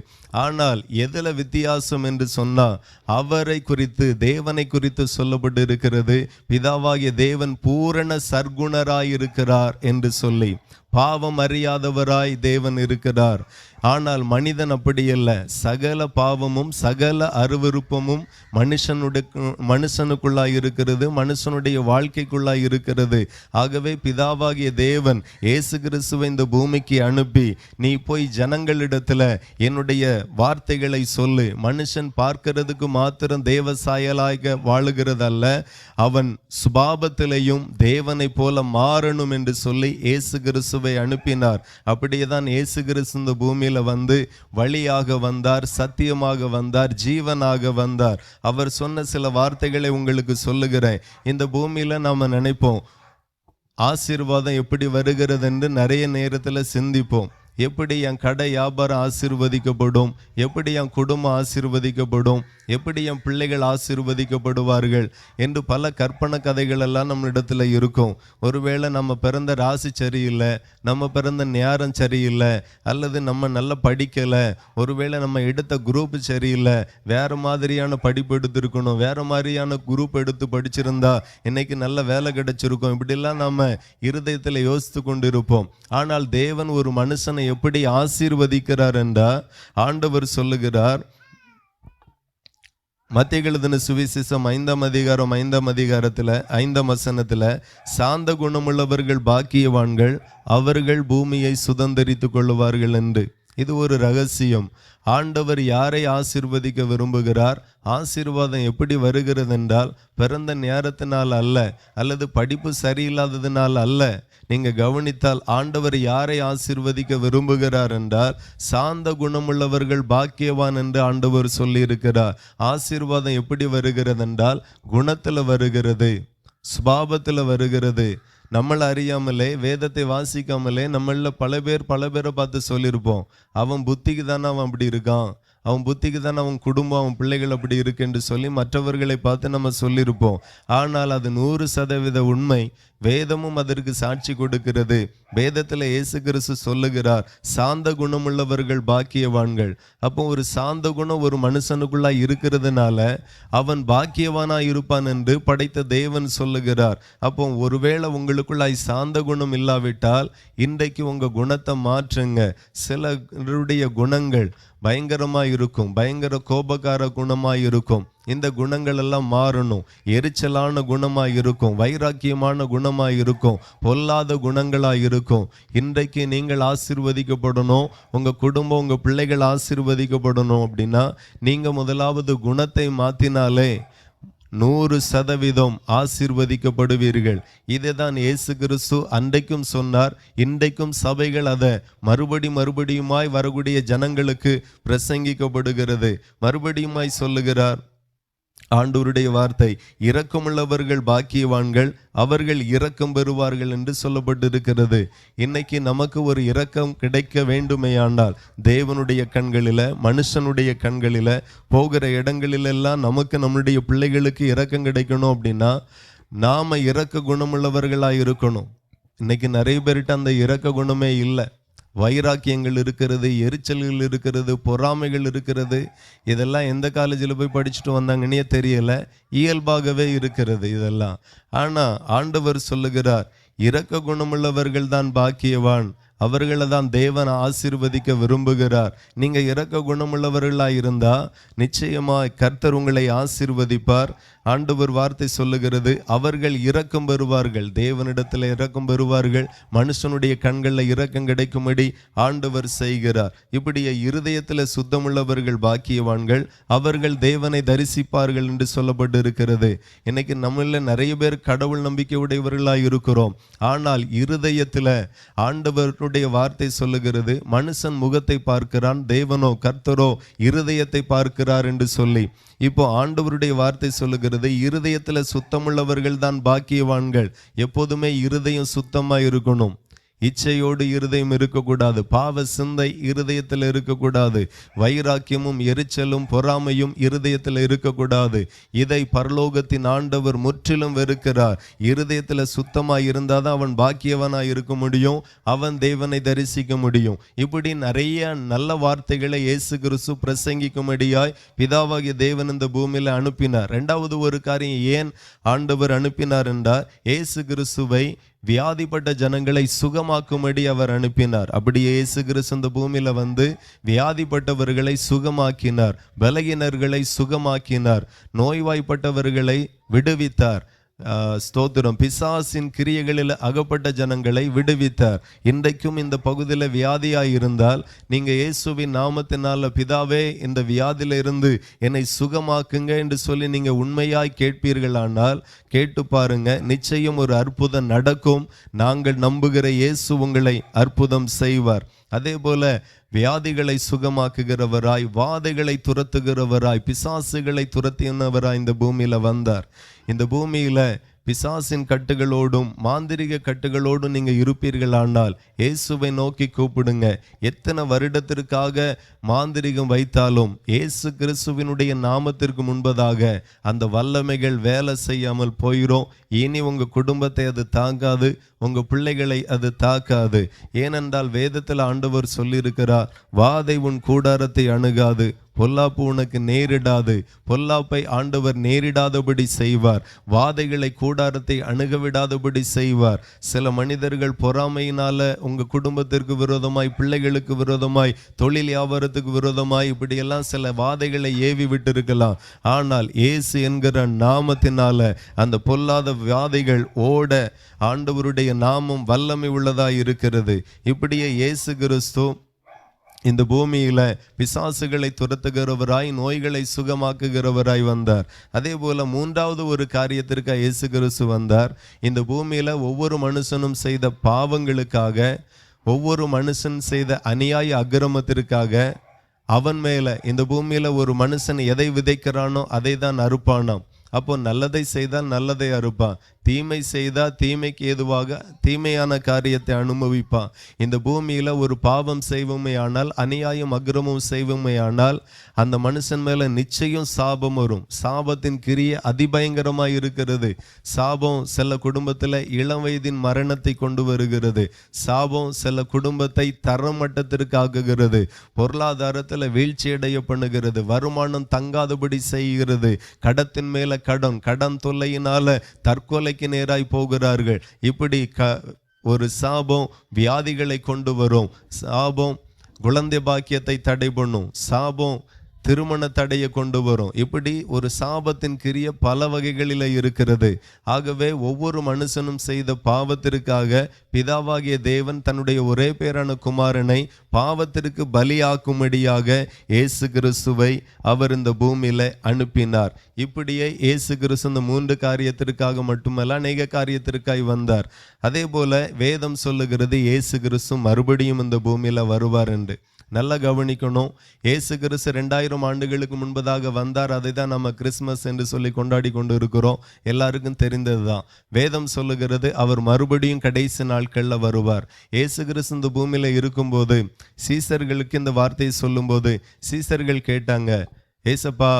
Speaker 2: ஆனால் எதில் வித்தியாசம் என்று சொன்னால், அவரை குறித்து, தேவனை குறித்து சொல்லப்பட்டு இருக்கிறது, பிதாவாகிய தேவன் பூரண சர்க்குணராய் இருக்கிறார் என்று சொல்லி. பாவம் அறியாதவராய் தேவன் இருக்கிறார். ஆனால் மனிதன் அப்படியல்ல. சகல பாவமும் சகல அருவருப்பமும் மனுஷனுக்குள்ளாய் இருக்கிறது, மனுஷனுடைய வாழ்க்கைக்குள்ளாய் இருக்கிறது. ஆகவே பிதாவாகிய தேவன் இயேசு கிறிஸ்துவை இந்த பூமிக்கு அனுப்பி, நீ போய் ஜனங்களிடத்துல என்னுடைய வார்த்தைகளை சொல்லு. மனுஷன் பார்க்கிறதுக்கு மாத்திரம் தேவ சாயலாக வாழுகிறதல்ல, அவன் சுபாவத்திலையும் தேவனை போல மாறணும் என்று சொல்லி இயேசு கிறிஸ்துவை அனுப்பினார். அப்படியே தான் இயேசு கிறிஸ்து இந்த பூமியில வந்து வழியாக வந்தார், சத்தியமாக வந்தார், ஜீவனாக வந்தார். அவர் சொன்ன சில வார்த்தைகளை உங்களுக்கு சொல்லுகிறேன். இந்த பூமியில நாம நினைப்போம் ஆசீர்வாதம் எப்படி வருகிறது என்று நிறைய நேரத்தில் சிந்திப்போம். எப்படி என் கடை வியாபாரம் ஆசீர்வதிக்கப்படும், எப்படி என் குடும்பம் ஆசீர்வதிக்கப்படும், எப்படி என் பிள்ளைகள் ஆசீர்வதிக்கப்படுவார்கள் என்று பல கற்பனை கதைகள் எல்லாம் நம்மளிடத்துல இருக்கும். ஒருவேளை நம்ம பிறந்த ராசி சரியில்லை, நம்ம பிறந்த நேரம் சரியில்லை, அல்லது நம்ம நல்லா படிக்கலை, ஒருவேளை நம்ம எடுத்த குரூப் சரியில்லை, வேற மாதிரியான படிப்பு எடுத்திருக்கணும், வேற மாதிரியான குரூப் எடுத்து படிச்சிருந்தா இன்னைக்கு நல்ல வேலை கிடைச்சிருக்கும், இப்படிலாம் நம்ம இருதயத்தில் யோசித்து கொண்டு இருப்போம். ஆனால் தேவன் ஒரு மனுஷனை எப்படி ஆசீர்வதிக்கிறார் என்றால் ஆண்டவர் சொல்லுகிறார், மத்திய எழுதின சுவிசேஷம் 5ஆம் அதிகாரம் 5ஆம் அதிகாரத்தில் 5ஆம் வசனத்தில், சாந்த குணமுள்ளவர்கள் பாக்கியவான்கள், அவர்கள் பூமியை சுதந்தரித்து கொள்ளுவார்கள் என்று. இது ஒரு ரகசியம். ஆண்டவர் யாரை ஆசீர்வதிக்க விரும்புகிறார்? ஆசீர்வாதம் எப்படி வருகிறது என்றால் பிறந்த நேரத்தினால் அல்ல, அல்லது படிப்பு சரியில்லாததினால் அல்ல. நீங்க கவனித்தால் ஆண்டவர் யாரை ஆசீர்வதிக்க விரும்புகிறார் என்றால் சாந்த குணமுள்ளவர்கள் பாக்கியவான் என்று ஆண்டவர் சொல்லி இருக்கிறார். ஆசீர்வாதம் எப்படி வருகிறது என்றால் குணத்தில் வருகிறது, சுபாவத்தில் வருகிறது. நம்மளை அறியாமலே, வேதத்தை வாசிக்காமலே நம்மள பல பேரை பார்த்து சொல்லியிருப்போம், அவன் புத்திக்கு தானே அவன் அப்படி இருக்கான், அவன் புத்திக்கு தானே அவன் குடும்பம், அவன் பிள்ளைகள் அப்படி இருக்கு என்று சொல்லி மற்றவர்களை பார்த்து நம்ம சொல்லியிருப்போம். ஆனால் அது 100% உண்மை. வேதமும் அதற்கு சாட்சி கொடுக்கிறது. வேதத்தில் இயேசு கிறிஸ்து சொல்லுகிறார், சாந்த குணமுள்ளவர்கள் பாக்கியவான்கள். அப்போ ஒரு சாந்த குணம் ஒரு மனுஷனுக்குள்ளா இருக்கிறதுனால அவன் பாக்கியவானாய் இருப்பான் என்று படைத்த தேவன் சொல்லுகிறார். அப்போ ஒருவேளை உங்களுக்குள்ளாய் சாந்த குணம் இல்லாவிட்டால் இன்றைக்கு உங்க குணத்தை மாற்றுங்க. சிலருடைய குணங்கள் பயங்கரமாக இருக்கும், பயங்கர கோபக்கார குணமாக இருக்கும். இந்த குணங்கள் எல்லாம் மாறணும். எரிச்சலான குணமாக இருக்கும், வைராக்கியமான குணமாக இருக்கும், பொல்லாத குணங்களாக இருக்கும். இன்றைக்கு நீங்கள் ஆசீர்வதிக்கப்படணும், உங்கள் குடும்பம், உங்கள் பிள்ளைகள் ஆசீர்வதிக்கப்படணும் அப்படின்னா நீங்கள் முதலாவது குணத்தை மாற்றினாலே 100% ஆசீர்வதிக்கப்படுவீர்கள். இதை தான் இயேசு கிறிஸ்து அன்றைக்கும் சொன்னார். இன்றைக்கும் சபைகள் அதை மறுபடியுமாய் வரக்கூடிய ஜனங்களுக்கு பிரசங்கிக்கப்படுகிறது. மறுபடியுமாய் சொல்லுகிறார் ஆண்டவருடைய வார்த்தை, இரக்கமுள்ளவர்கள் பாக்கியவான்கள், அவர்கள் இரக்கம் பெறுவார்கள் என்று சொல்லப்பட்டிருக்கிறது. இன்னைக்கு நமக்கு ஒரு இரக்கம் கிடைக்க வேண்டுமேயானால் தேவனுடைய கண்களில், மனுஷனுடைய கண்களில், போகிற இடங்களிலெல்லாம் நமக்கு நம்முடைய பிள்ளைகளுக்கு இரக்கம் கிடைக்கணும் அப்படின்னா நாம் இரக்க குணமுள்ளவர்களாக இருக்கணும். இன்னைக்கு நிறைய பேர்கிட்ட அந்த இரக்க குணமே இல்லை. வைராக்கியங்கள் இருக்கிறது, எரிச்சல்கள் இருக்கிறது, பொறாமைகள் இருக்கிறது. இதெல்லாம் எந்த காலேஜில் போய் படிச்சுட்டு வந்தாங்கன்னே தெரியலை, இயல்பாகவே இருக்கிறது இதெல்லாம். ஆனால் ஆண்டவர் சொல்லுகிறார், இரக்க குணமுள்ளவர்கள் தான் பாக்கியவான், அவர்களை தான் தேவன் ஆசீர்வதிக்க விரும்புகிறார். நீங்கள் இரக்க குணமுள்ளவர்களாக இருந்தால் நிச்சயமாக கர்த்தர் உங்களை ஆசீர்வதிப்பார். ஆண்டவர் வார்த்தை சொல்லுகிறது, அவர்கள் இரக்கம் பெறுவார்கள். தேவனிடத்தில் இரக்கம் பெறுவார்கள், மனுஷனுடைய கண்களில் இரக்கம் கிடைக்கும்படி ஆண்டவர் செய்கிறார். இப்படியே இருதயத்தில் சுத்தமுள்ளவர்கள் பாக்கியவான்கள், அவர்கள் தேவனை தரிசிப்பார்கள் என்று சொல்லப்பட்டு இருக்கிறது. இன்னைக்கு நம்மள நிறைய பேர் கடவுள் நம்பிக்கை உடையவர்களாக இருக்கிறோம். ஆனால் இருதயத்தில் ஆண்டவருடைய வார்த்தை சொல்லுகிறது, மனுஷன் முகத்தை பார்க்கிறான், தேவனோ கர்த்தரோ இருதயத்தை பார்க்கிறார் என்று சொல்லி. இப்போ ஆண்டவருடைய வார்த்தை சொல்லுகிறது, இருதயத்தில் சுத்தமுள்ளவர்கள் தான் பாக்கியவான்கள். எப்போதுமே இருதயம் சுத்தமாக இருக்கணும். இச்சையோடு இருதயம் இருக்கக்கூடாது, பாவ சிந்தை இருதயத்தில் இருக்கக்கூடாது, வைராக்கியமும் எரிச்சலும் பொறாமையும் இருதயத்தில் இருக்கக்கூடாது. இதை பரலோகத்தின் ஆண்டவர் முற்றிலும் வெறுக்கிறார். இருதயத்தில் சுத்தமாக இருந்தால் தான் அவன் பாக்கியவனாக இருக்க முடியும், அவன் தேவனை தரிசிக்க முடியும். இப்படி நிறைய நல்ல வார்த்தைகளை இயேசு கிறிஸ்து பிரசங்கிக்கும்படியாய் பிதாவாகிய தேவன் இந்த பூமியில் அனுப்பினார். ரெண்டாவது ஒரு காரியம் ஏன் ஆண்டவர் அனுப்பினார் என்றால், இயேசு கிறிஸ்துவை வியாதிப்பட்ட ஜனங்களை சுகமாக்கும்படி அவர் அனுப்பினார். அப்படியே இயேசு கிறிஸ்து இந்த பூமியில வந்து வியாதிப்பட்டவர்களை சுகமாக்கினார், பலகீனர்களை சுகமாக்கினார், நோய்வாய்ப்பட்டவர்களை விடுவித்தார். ஸ்தோத்திரம். பிசாசின் கிரியைகளில் அகப்பட்ட ஜனங்களை விடுவித்தார். இன்றைக்கும் இந்த பகுதியில் வியாதியாய் இருந்தால் நீங்கள் இயேசுவின் நாமத்தினால, பிதாவே இந்த வியாதியில இருந்து என்னை சுகமாக்குங்க என்று சொல்லி நீங்கள் உண்மையாய் கேட்பீர்களானால், கேட்டு பாருங்க, நிச்சயம் ஒரு அற்புதம் நடக்கும். நாங்கள் நம்புகிற இயேசு உங்களை அற்புதம் செய்வார். அதே போல வியாதிகளை சுகமாக்குகிறவராய், வாதைகளை துரத்துகிறவராய், பிசாசுகளை துரத்தினவராய் இந்த பூமியில வந்தார். இந்த பூமியில பிசாசின் கட்டுகளோடும் மாந்திரிக கட்டுகளோடும் நீங்க இருப்பீர்களானால் இயேசுவை நோக்கி கூப்பிடுங்க. எத்தனை வருடத்திற்காக மாந்திரிகம் வைத்தாலும் இயேசு கிறிஸ்துவினுடைய நாமத்திற்கு முன்பதாக அந்த வல்லமைகள் வேலை செய்யாமல் போயிடும். இனி உங்க குடும்பத்தை அது தாக்காது, உங்க பிள்ளைகளை அது தாக்காது. ஏனென்றால் வேதத்தில் ஆண்டவர் சொல்லியிருக்கிறார், வாதை உன் கூடாரத்தை அணுகாது, பொல்லாப்பு உனக்கு நேரிடாது. பொல்லாப்பை ஆண்டவர் நேரிடாதபடி செய்வார், வாதைகளை கூடாரத்தை அணுகவிடாதபடி செய்வார். சில மனிதர்கள் பொறாமையினால உங்க குடும்பத்திற்கு விரோதமாய், பிள்ளைகளுக்கு விரோதமாய், தொழில் வியாபாரத்துக்கு விரோதமாய் இப்படியெல்லாம் சில வாதைகளை ஏவி விட்டிருக்கலாம். ஆனால் இயேசு என்கிற நாமத்தினால அந்த பொல்லாத வாதைகள் ஓட ஆண்டவருடைய நாமம் வல்லமை உள்ளதாய் இருக்கிறது. இப்படியே இயேசு கிறிஸ்து இந்த பூமியில பிசாசுகளை துரத்துகிறவராய், நோய்களை சுகமாக்குகிறவராய் வந்தார். அதே போல மூன்றாவது ஒரு காரியத்திற்கு இயேசு கிறிஸ்து வந்தார். இந்த பூமியில ஒவ்வொரு மனுஷனும் செய்த பாவங்களுக்காக, ஒவ்வொரு மனுஷன் செய்த அநியாய அக்கிரமத்திற்காக அவன் மேல, இந்த பூமியில ஒரு மனுஷன் எதை விதைக்கிறானோ அதை தான் அறுப்பானாம். அப்போ நல்லதை செய்தால் நல்லதை அறுப்பான், தீமை செய்தால் தீமைக்கு ஏதுவாக தீமையான காரியத்தை அனுபவிப்பான். இந்த பூமியில ஒரு பாவம் செய்வோமே ஆனால், அநியாயம் அக்கிரமம் செய்வோமே ஆனால் அந்த மனுஷன் மேல நிச்சயம் சாபம் வரும். சாபத்தின் கிரியை அதிபயங்கரமாய் இருக்கிறது. சாபம் சில குடும்பத்துல இளம் வயதின் மரணத்தை கொண்டு வருகிறது. சாபம் சில குடும்பத்தை தரமட்டத்திற்கு ஆக்குகிறது, பொருளாதாரத்துல வீழ்ச்சியடைய பண்ணுகிறது, வருமானம் தங்காதபடி செய்கிறது, கடத்தின் மேல கடன் தொல்லையினால தற்கொலைக்கு நேராய் போகிறார்கள். இப்படி ஒரு சாபம் வியாதிகளை கொண்டு வரும், சாபம் குழந்தை பாக்கியத்தை தடை பண்ணும், சாபம் திருமண தடையை கொண்டு வரும். இப்படி ஒரு சாபத்தின் கிரிய பல வகைகளில் இருக்கிறது. ஆகவே ஒவ்வொரு மனுஷனும் செய்த பாவத்திற்காக பிதாவாகிய தேவன் தன்னுடைய ஒரே பேரான குமாரனை பாவத்திற்கு பலியாக்கும்படியாக இயேசு கிறிஸ்துவை அவர் இந்த பூமியில அனுப்பினார். இப்படியே இயேசு கிறிஸ்து இந்த மூன்று காரியத்திற்காக மட்டுமல்ல, அநேக காரியத்திற்காய் வந்தார். அதே போல வேதம் சொல்லுகிறது இயேசு கிறிஸ்து மறுபடியும் இந்த பூமியில வருவார் என்று. நல்லா கவனிக்கணும். இயேசு கிறிஸ்து 2000 ஆண்டுகளுக்கு முன்பதாக வந்தார். அதை தான் நம்ம கிறிஸ்மஸ் என்று சொல்லி கொண்டாடி கொண்டு இருக்கிறோம். எல்லாருக்கும் தெரிந்தது தான். வேதம் சொல்லுகிறது அவர் மறுபடியும் கடைசி நாட்களில் வருவார். இயேசு கிறிஸ்து இந்த பூமியில இருக்கும்போது சீசர்களுக்கு இந்த வார்த்தையை சொல்லும்போது சீசர்கள் கேட்டாங்க, ஏசப்பா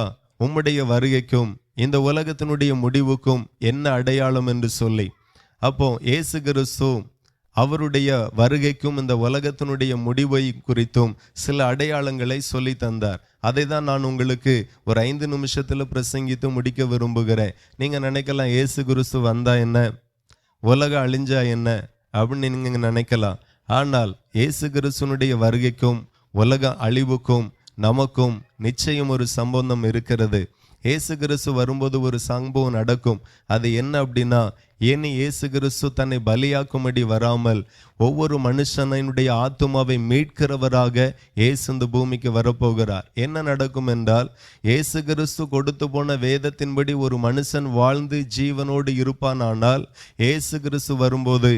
Speaker 2: உம்முடைய வருகைக்கும் இந்த உலகத்தினுடைய முடிவுக்கும் என்ன அடையாளம் என்று சொல்லி. அப்போ இயேசு கிறிஸ்து அவருடைய வருகைக்கும் இந்த உலகத்தினுடைய முடிவை குறித்தும் சில அடையாளங்களை சொல்லி தந்தார். அதை தான் நான் உங்களுக்கு ஒரு 5 நிமிஷத்தில் பிரசங்கித்து முடிக்க விரும்புகிறேன். நீங்கள் நினைக்கலாம், இயேசு கிறிஸ்து வந்தா என்ன, உலகம் அழிஞ்சா என்ன அப்படின்னு நீங்கள் நினைக்கலாம். ஆனால் இயேசு கிறிஸ்துனுடைய வருகைக்கும் உலக அழிவுக்கும் நமக்கும் நிச்சயம் ஒரு சம்பந்தம் இருக்கிறது. இயேசு கிறிஸ்து வரும்போது ஒரு சம்பவம் நடக்கும். அது என்ன அப்படின்னா, ஏன் இயேசு கிறிஸ்து தன்னை பலியாக்கும்படி வராமல் ஒவ்வொரு மனுஷனுடைய ஆத்துமாவை மீட்கிறவராக இயேசு இந்த பூமிக்கு வரப்போகிறார். என்ன நடக்கும் என்றால், இயேசு கிறிஸ்து கொடுத்து போன வேதத்தின்படி ஒரு மனுஷன் வாழ்ந்து ஜீவனோடு இருப்பானால் இயேசு கிறிஸ்து வரும்போது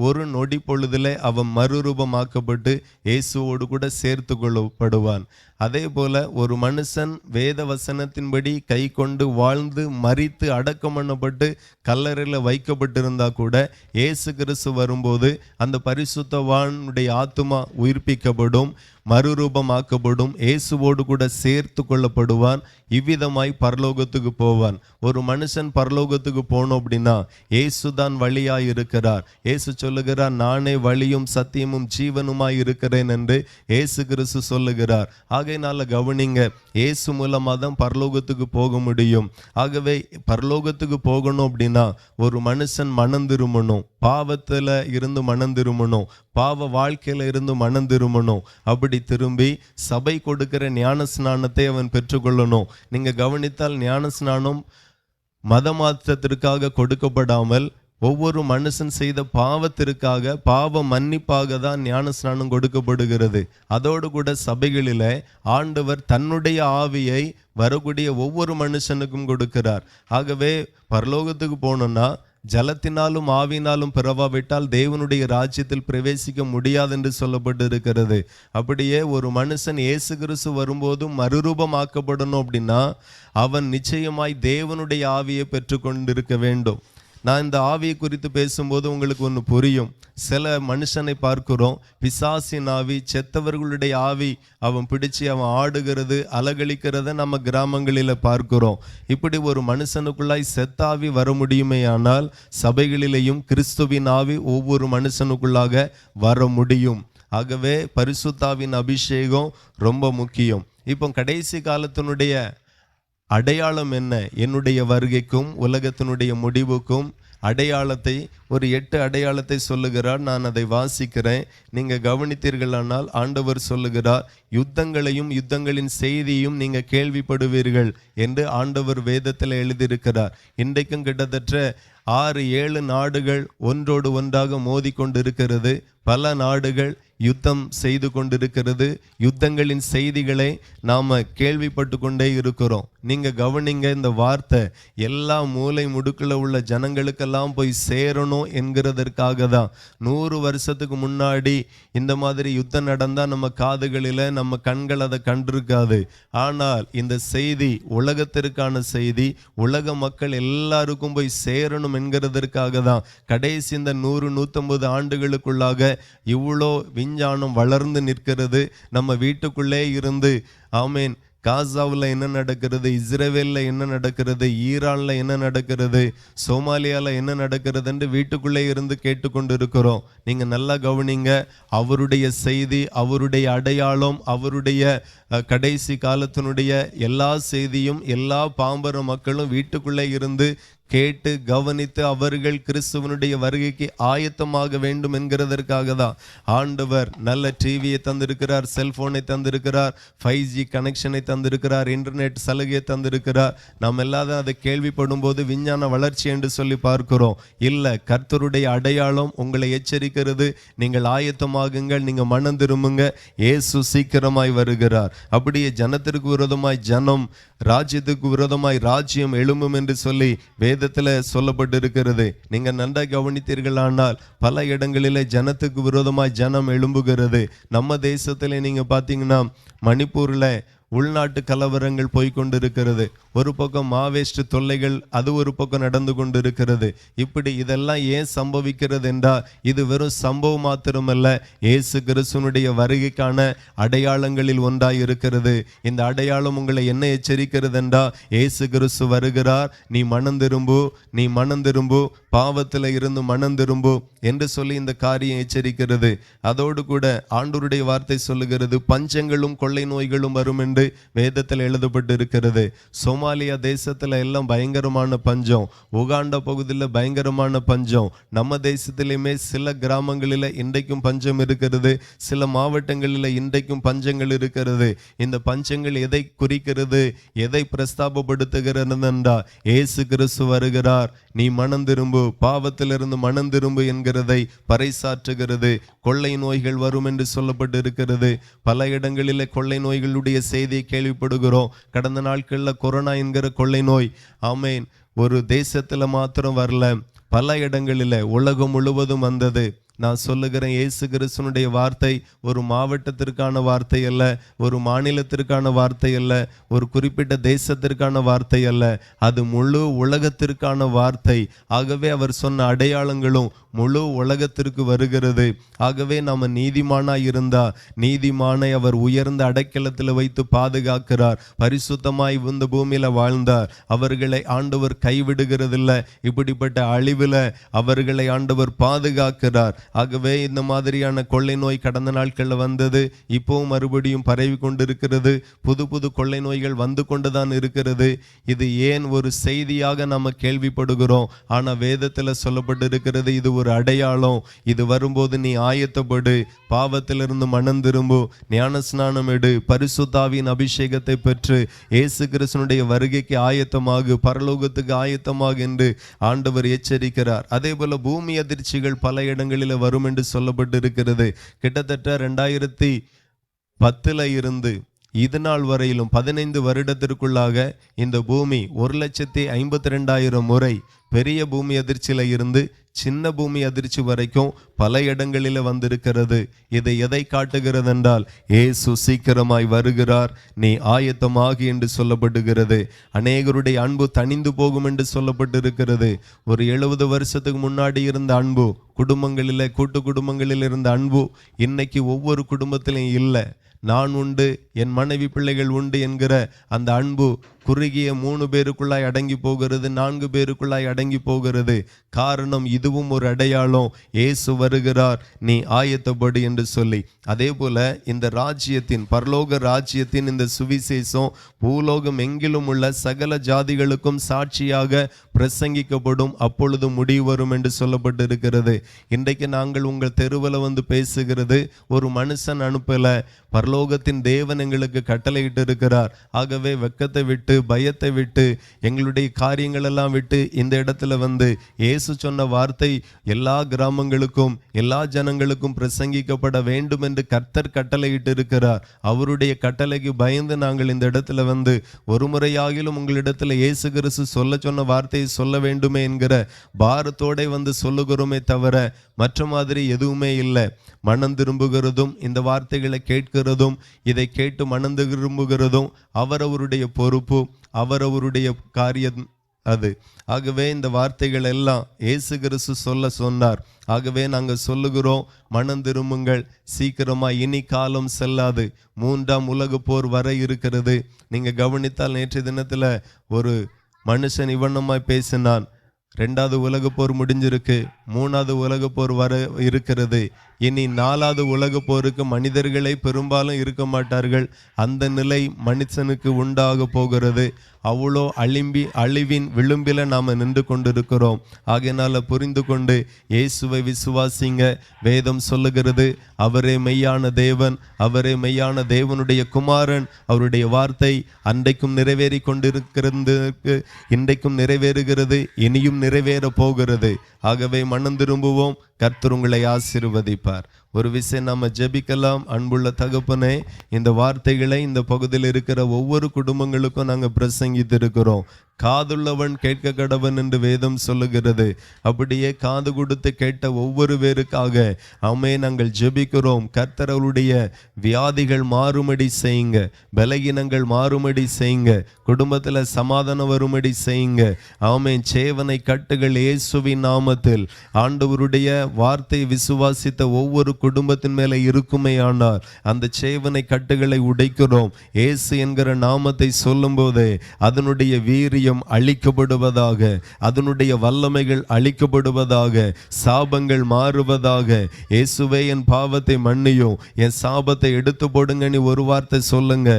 Speaker 2: ஒரு நொடி பொழுதில் அவன் மறுரூபமாக்கப்பட்டு இயேசுவோடு கூட சேர்த்து கொள்ளப்படுவான். அதே போல ஒரு மனுஷன் வேத வசனத்தின்படி கை கொண்டு வாழ்ந்து மரித்து அடக்கம் பண்ணப்பட்டு கல்லறையில் வைக்கப்பட்டிருந்தா கூட இயேசு கிறிஸ்து வரும்போது அந்த பரிசுத்தவானுடைய ஆத்துமா உயிர்ப்பிக்கப்படும், மறுரூபமாக்கப்படும், இயேசுவோடு கூட சேர்த்து கொள்ளப்படுவான். இவ்விதமாய் பரலோகத்துக்கு போவான். ஒரு மனுஷன் பரலோகத்துக்கு போனோம் அப்படின்னா இயேசு தான் வழியாய் இருக்கிறார். இயேசு சொல்லுகிறார், நானே வழியும் சத்தியமும் ஜீவனுமாய் இருக்கிறேன் என்று இயேசு கிறிஸ்து சொல்லுகிறார். ஆகையினால கவனிங்க, இயேசு மூலமாக தான் பரலோகத்துக்கு போக முடியும். ஆகவே பரலோகத்துக்கு போகணும் அப்படின்னா ஒரு மனுஷன் மனம் திரும்பணும், பாவத்தில் இருந்து மனம் திரும்பணும், பாவ வாழ்க்கையில இருந்து மனம் திரும்பணும். அப்படி திரும்பி சபை கொடுக்கிற ஞான ஸ்நானத்தை அவன் பெற்றுக்கொள்ளணும். நீங்க கவனித்தால் ஞான ஸ்நானம் மத மாற்றத்திற்காக கொடுக்கப்படாமல் ஒவ்வொரு மனுஷன் செய்த பாவத்திற்காக, பாவ மன்னிப்பாக தான் ஞான ஸ்நானம் கொடுக்கப்படுகிறது. அதோடு கூட சபைகளில் ஆண்டவர் தன்னுடைய ஆவியை வரக்கூடிய ஒவ்வொரு மனுஷனுக்கும் கொடுக்கிறார். ஆகவே பரலோகத்துக்கு போனோம்னா ஜலத்தினாலும் ஆவினாலும் பிறவாவிட்டால் தேவனுடைய ராஜ்யத்தில் பிரவேசிக்க முடியாது என்று சொல்லப்பட்டு இருக்கிறது. அப்படியே ஒரு மனுஷன் இயேசு கிறிஸ்து வரும்போதும் மறுரூபமாக்கப்படணும் அப்படின்னா அவன் நிச்சயமாய் தேவனுடைய ஆவியை பெற்றுக்கொண்டிருக்க வேண்டும். நான் இந்த ஆவியை குறித்து பேசும்போது உங்களுக்கு ஒன்று புரியும். சில மனுஷனை பார்க்கிறோம், பிசாசின் ஆவி, செத்தவர்களுடைய ஆவி அவன் பிடிச்சு அவன் ஆடுகிறது, அலகழிக்கிறத நம்ம கிராமங்களில் பார்க்கிறோம். இப்படி ஒரு மனுஷனுக்குள்ளாய் செத்தாவி வர முடியுமே ஆனால் சபைகளிலேயும் கிறிஸ்துவின் ஆவி ஒவ்வொரு மனுஷனுக்குள்ளாக வர முடியும். ஆகவே பரிசுத்தாவின் அபிஷேகம் ரொம்ப முக்கியம். இப்போ கடைசி காலத்தினுடைய அடையாளம் என்ன? என்னுடைய வருகைக்கும் உலகத்தினுடைய முடிவுக்கும் அடையாளத்தை ஒரு 8 அடையாளத்தை சொல்லுகிறார். நான் அதை வாசிக்கிறேன், நீங்கள் கவனித்தீர்களானால் ஆண்டவர் சொல்லுகிறார், யுத்தங்களையும் யுத்தங்களின் செய்தியும் நீங்கள் கேள்விப்படுவீர்கள் என்று ஆண்டவர் வேதத்தில் எழுதியிருக்கிறார். இன்றைக்கும் கிட்டத்தட்ட 6-7 நாடுகள் ஒன்றோடு ஒன்றாக மோதி கொண்டிருக்கிறது. பல நாடுகள் யுத்தம் செய்து கொண்டிருக்கிறது. யுத்தங்களின் செய்திகளை நாம் கேள்விப்பட்டு கொண்டே இருக்கிறோம். நீங்கள் கவனிங்க, இந்த வார்த்தை எல்லா மூலை முடுக்கில் உள்ள ஜனங்களுக்கெல்லாம் போய் சேரணும் என்கிறதற்காக தான். 100 வருஷத்துக்கு முன்னாடி இந்த மாதிரி யுத்தம் நடந்தால் நம்ம காதுகளில் நம்ம கண்கள் அதை கண்டிருக்காது. ஆனால் இந்த செய்தி உலகத்திற்கான செய்தி, உலக மக்கள் எல்லாருக்கும் போய் சேரணும் என்கிறதற்காக தான் கடைசி இந்த 100-150 ஆண்டுகளுக்குள்ளாக இவ்வளோ விஞ்ஞானம் வளர்ந்து நிற்கிறது. நம்ம வீட்டுக்குள்ளே இருந்து ஆமேன், காசாவில் என்ன நடக்கிறது, இஸ்ரேலில் என்ன நடக்கிறது, ஈரானில் என்ன நடக்கிறது, சோமாலியாவில் என்ன நடக்கிறது என்று வீட்டுக்குள்ளே இருந்து கேட்டுக்கொண்டு இருக்கிறோம். நீங்கள் நல்லா கவனிங்க, அவருடைய செய்தி, அவருடைய அடையாளம், அவருடைய கடைசி காலத்தினுடைய எல்லா செய்தியும் எல்லா பாம்பர மக்களும் வீட்டுக்குள்ளே இருந்து கேட்டு கவனித்து அவர்கள் கிறிஸ்துவனுடைய வருகைக்கு ஆயத்தமாக வேண்டும் என்கிறதற்காக தான் ஆண்டவர் நல்ல டிவியை தந்திருக்கிறார், செல்போனை தந்திருக்கிறார், 5G கனெக்ஷனை தந்திருக்கிறார், இன்டர்நெட் சலுகையை தந்திருக்கிறார். நாம் எல்லாரும் அதை கேள்விப்படும் போது விஞ்ஞான வளர்ச்சி என்று சொல்லி பார்க்கிறோம். இல்லை, கர்த்தருடைய அடையாளம் உங்களை எச்சரிக்கிறது, நீங்கள் ஆயத்தமாகுங்கள், நீங்கள் மனம் திரும்புங்க, இயேசு சீக்கிரமாய் வருகிறார். அப்படியே ஜனத்திற்கு விரோதமாய் ஜனம், ராஜ்யத்துக்கு விரோதமாய் ராஜ்யம் எழும்பும் என்று சொல்லி வேதத்தில் சொல்லப்பட்டிருக்கிறது. நீங்கள் நன்றாக கவனித்தீர்களானால் பல இடங்களிலே ஜனத்துக்கு விரோதமாய் ஜனம் எழும்புகிறது. நம்ம தேசத்தில் நீங்கள் பார்த்தீங்கன்னா மணிப்பூரில் உள்நாட்டு கலவரங்கள் போய்கொண்டிருக்கிறது. ஒரு பக்கம் மாவேஸ்ட் தொல்லைகள், அது ஒரு பக்கம் நடந்து கொண்டிருக்கிறது. இப்படி இதெல்லாம் ஏன் சம்பவிக்கிறது என்றால் இது வெறும் சம்பவம் மாத்திரமல்ல, இயேசு கிறிஸ்துவனுடைய வருகைக்கான அடையாளங்களில் ஒன்றாய் இருக்கிறது. இந்த அடையாளம் உங்களை என்ன எச்சரிக்கிறது என்றால், இயேசு கிறிஸ்து வருகிறார், நீ மனம் திரும்பு, நீ மனம் திரும்பு, பாவத்தில் இருந்து மனம் திரும்பு என்று சொல்லி இந்த காரியம் எச்சரிக்கிறது. அதோடு கூட ஆண்டவருடைய வார்த்தை சொல்லுகிறது, பஞ்சங்களும் கொள்ளை நோய்களும் வரும் என்று வேதத்தில் எழுதப்பட்டு இருக்கிறது. சோமாலியா தேசத்துல எல்லாம் பயங்கரமான பஞ்சம், உகாண்டா பகுதியில் பயங்கரமான பஞ்சம், நம்ம தேசத்திலுமே சில கிராமங்களில் இன்றைக்கும் பஞ்சம் இருக்கிறது, சில மாவட்டங்களில் இன்றைக்கும் பஞ்சங்கள் இருக்கிறது. இந்த பஞ்சங்கள் எதை குறிக்கிறது, எதை பிரஸ்தாபப்படுத்துகிறது என்றால், இயேசு கிறிஸ்து வருகிறார், நீ மனம் திரும்பு, பாவத்திலிருந்து மனம் திரும்பு என்கிறதை பறைசாற்றுகிறது. கொள்ளை நோய்கள் வரும் என்று சொல்லப்பட்டு இருக்கிறது. பல இடங்களில் கொள்ளை நோய்களுடைய செய்தியை கேள்விப்படுகிறோம். கடந்த நாட்களில் கொரோனா என்கிற கொள்ளை நோய் ஆமேன் ஒரு தேசத்தில் மாத்திரம் வரல, பல இடங்களில் உலகம் முழுவதும் வந்தது. நான் சொல்லுகிறேன், இயேசு கிறிஸ்துவனுடைய வார்த்தை ஒரு மாவட்டத்திற்கான வார்த்தை அல்ல, ஒரு மாநிலத்திற்கான வார்த்தை அல்ல, ஒரு குறிப்பிட்ட தேசத்திற்கான வார்த்தை அல்ல, அது முழு உலகத்திற்கான வார்த்தை. ஆகவே அவர் சொன்ன அடையாளங்களும் முழு உலகத்திற்கு வருகிறது. ஆகவே நம்ம நீதிமானாய் இருந்தா, நீதிமானை அவர் உயர்ந்த அடைக்கலத்தில் வைத்து பாதுகாக்கிறார். பரிசுத்தமாய் இந்த பூமியில வாழ்ந்தார், அவர்களை ஆண்டவர் கைவிடுகிறதில்லை. இப்படிப்பட்ட அழிவில் அவர்களை ஆண்டவர் பாதுகாக்கிறார். ஆகவே இந்த மாதிரியான கொள்ளை நோய் கடந்த நாட்களில் வந்தது, இப்போவும் மறுபடியும் பரவி கொண்டிருக்கிறது. புது புது கொள்ளை நோய்கள் வந்து கொண்டுதான் இருக்கிறது. இது ஏன் ஒரு செய்தியாக நம்ம கேள்விப்படுகிறோம், ஆனால் வேதத்தில் சொல்லப்பட்டிருக்கிறது இது ஒரு அடையாளம். இது வரும்போது நீ ஆயத்தப்படு, பாவத்திலிருந்து மனம் திரும்பு, ஞான ஸ்நானம் எடு, பரிசுத்தாவின் அபிஷேகத்தை பெற்று இயேசு கிறிஸ்துவினுடைய வருகைக்கு ஆயத்தமாகு, பரலோகத்துக்கு ஆயத்தமாக என்று ஆண்டவர் எச்சரிக்கிறார். அதே போல பூமி அதிர்ச்சிகள் பல இடங்களில் வரும் என்று சொல்லப்பட்டு இருக்கிறது. கிட்டத்தட்ட 2010 இருந்து இது நாள் வரையிலும் 15 வருடத்திற்குள்ளாக இந்த பூமி 1,52,000 முறை பெரிய பூமி அதிர்ச்சியில இருந்து சின்ன பூமி அதிர்ச்சி வரைக்கும் பல இடங்களில் வந்திருக்கிறது. இது எதை காட்டுகிறது என்றால், இயேசு சீக்கிரமாய் வருகிறார், நீ ஆயத்தமாகி என்று சொல்லப்படுகிறது. அநேகருடைய அன்பு தணிந்து போகும் என்று சொல்லப்பட்டிருக்கிறது. ஒரு 70 வருஷத்துக்கு முன்னாடி இருந்த அன்பு, குடும்பங்களில் கூட்டு குடும்பங்களில் இருந்த அன்பு இன்னைக்கு ஒவ்வொரு குடும்பத்திலையும் இல்லை. நான் உண்டு, என் மனைவி பிள்ளைகள் உண்டு என்கிற அந்த அன்பு குறுகிய 3 பேருக்குள்ளாய் அடங்கி போகிறது, 4 பேருக்குள்ளாய் அடங்கி போகிறது. காரணம், இதுவும் ஒரு அடையாளம், இயேசு வருகிறார், நீ ஆயத்தப்படு என்று சொல்லி. அதே போல இந்த ராஜ்யத்தின், பரலோக ராஜ்யத்தின் இந்த சுவிசேஷம் பூலோகம் எங்கிலும் உள்ள சகல ஜாதிகளுக்கும் சாட்சியாக பிரசங்கிக்கப்படும், அப்பொழுது முடிவு வரும் என்று சொல்லப்பட்டிருக்கிறது. இன்றைக்கு நாங்கள் உங்கள் தெருவில் வந்து பேசுகிறது ஒரு மனுஷன் அனுப்பல, பரலோகத்தின் தேவன் எங்களுக்கு கட்டளையிட்டு இருக்கிறார். ஆகவே வெட்கத்தை விட்டு, பயத்தை விட்டு, எங்களுடைய காரியங்கள் எல்லாம் விட்டு இந்த இடத்துல வந்து இயேசு சொன்ன வார்த்தை எல்லா கிராமங்களுக்கும் எல்லா ஜனங்களுக்கும் பிரசங்கிக்கப்பட வேண்டும் என்று கர்த்தர் கட்டளையிட்டு இருக்கிறார். அவருடைய கட்டளைக்கு பயந்து நாங்கள் இந்த இடத்துல வந்து ஒரு முறையாகிலும் உங்களிடத்துல இயேசு கிறிஸ்து சொல்ல சொன்ன வார்த்தையை சொல்ல வேண்டுமே என்கிற பாரத்தோட வந்து சொல்லுகிறோமே தவிர மற்ற மாதிரி எதுவுமே இல்லை. மனம் திரும்புகிறதும் இந்த வார்த்தைகளை கேட்கிறதும், இதை கேட்டு மனம் திரும்புகிறதும் அவரவருடைய பொறுப்பு, அவரவருடைய காரியம் அது. ஆகவே இந்த வார்த்தைகள் எல்லாம் இயேசு கிறிஸ்து சொல்ல சொன்னார். ஆகவே நாங்கள் சொல்லுகிறோம், மனம் திரும்புங்கள், சீக்கிரமா இனி காலம் செல்லாது. 3ஆம் உலக போர் வர இருக்கிறது. நீங்க கவனித்தால் நேற்று தினத்துல ஒரு மனுஷன் இவனமாய் பேசினான். 2வது உலக போர் முடிஞ்சிருக்கு, 3வது உலக போர் வர இருக்கிறது. இனி 4வது உலக போருக்கு மனிதர்களே பெரும்பாலும் இருக்க மாட்டார்கள். அந்த நிலை மனுஷனுக்கு உண்டாக போகிறது. அவ்வளோ அழிவின் விளிம்பில் நாம் நின்று கொண்டிருக்கிறோம். ஆகையினால புரிந்து கொண்டு இயேசுவை விசுவாசிங்க. வேதம் சொல்லுகிறது, அவரே மெய்யான தேவன், அவரே மெய்யான தேவனுடைய குமாரன். அவருடைய வார்த்தை அன்றைக்கும் நிறைவேறி கொண்டிருக்கிறது, இன்றைக்கும் நிறைவேறுகிறது, இனியும் நிறைவேற போகிறது. ஆகவே மனம் திரும்புவோம், கர்த்தர் உங்களை ஆசீர்வதிப்பார். ஒரு விஷயம் நம்ம ஜெபிக்கலாம். அன்புள்ள தகப்பனே, இந்த வார்த்தைகளை இந்த பகுதியில் இருக்கிற ஒவ்வொரு குடும்பங்களுக்கும் நாங்கள் பிரசங்கித்திருக்கிறோம். காதுள்ளவன் கேட்க கடவன் என்று வேதம் சொல்லுகிறது. அப்படியே காது கொடுத்து கேட்ட ஒவ்வொரு பேருக்காக அம்மே நாங்கள் ஜெபிக்கிறோம். கர்த்தர் அவருடைய வியாதிகள் மாறுமடி செய்யுங்க, பலகீனங்கள் மாறுமடி செய்யுங்க, குடும்பத்தில் சமாதானம் வரும்படி செய்யுங்க. ஆமென். சேவனை கட்டுகள் இயேசுவின் நாமத்தில் ஆண்டவருடைய வார்த்தை விசுவாசித்த ஒவ்வொரு குடும்பத்தின் மேலே இருக்குமே ஆனால் அந்த சேவனை கட்டுகளை உடைக்கிறோம். இயேசு என்கிற நாமத்தை சொல்லும் போதே அதனுடைய வீரியம் அழிக்கப்படுவதாக, அதனுடைய வல்லமைகள் அழிக்கப்படுவதாக, சாபங்கள் மாறுவதாக. இயேசுவே, என் பாவத்தை மன்னியும், என் சாபத்தை எடுத்து போடுங்க நீ ஒரு வார்த்தை சொல்லுங்க.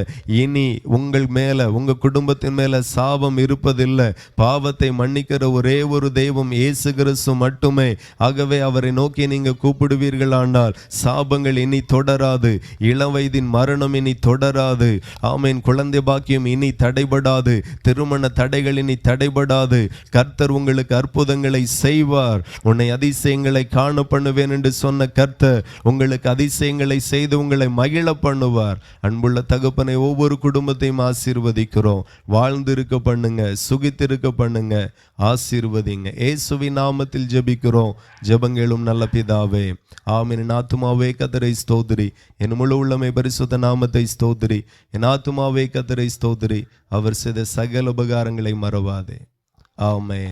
Speaker 2: இனி உங்கள் மேல, உங்க குடும்பத்தின் மேல சாபம் இருப்பதில்லை. பாவத்தை மன்னிக்கிற ஒரே ஒரு தெய்வம் இயேசு கிறிஸ்து மட்டுமே. ஆகவே அவரை நோக்கி நீங்க கூப்பிடுவீர்களானால் சாபங்கள் இனி தொடராது, இளவயதின் மரணம் இனி தொடராது. ஆமேன். குழந்தை பாக்கியம் இனி தடைபடாது, திருமண தடைகள் இனி தடைபடாது. கர்த்தர் உங்களுக்கு அற்புதங்களை செய்வார். உன்னை அதிசயங்களை காண பண்ணுவேன் என்று சொன்ன கர்த்தர் உங்களுக்கு அதிசயங்களை செய்து உங்களை மகிழ பண்ணுவார். அன்புள்ள தகப்பனை, ஒவ்வொரு குடும்பத்தையும் ஆசீர்வதிக்கிறோம். வாழ்ந்திருக்க பண்ணுங்க, சுகித்திருக்க பண்ணுங்க, ஆசீர்வதிங்க. இயேசுவின் நாமத்தில் ஜெபிக்கிறோம், ஜெபங்களும் நல்ல பிதாவே, ஆமென். என் ஆத்துமாவே கர்த்தரை ஸ்தோத்திரி, என் முழு உள்ளமே பரிசுத்த நாமத்தை ஸ்தோத்திரி. என் ஆத்துமாவே கர்த்தரை ஸ்தோத்திரி, அவர் செய்த சகல உபகாரங்களை மறவாதே. ஆமென்.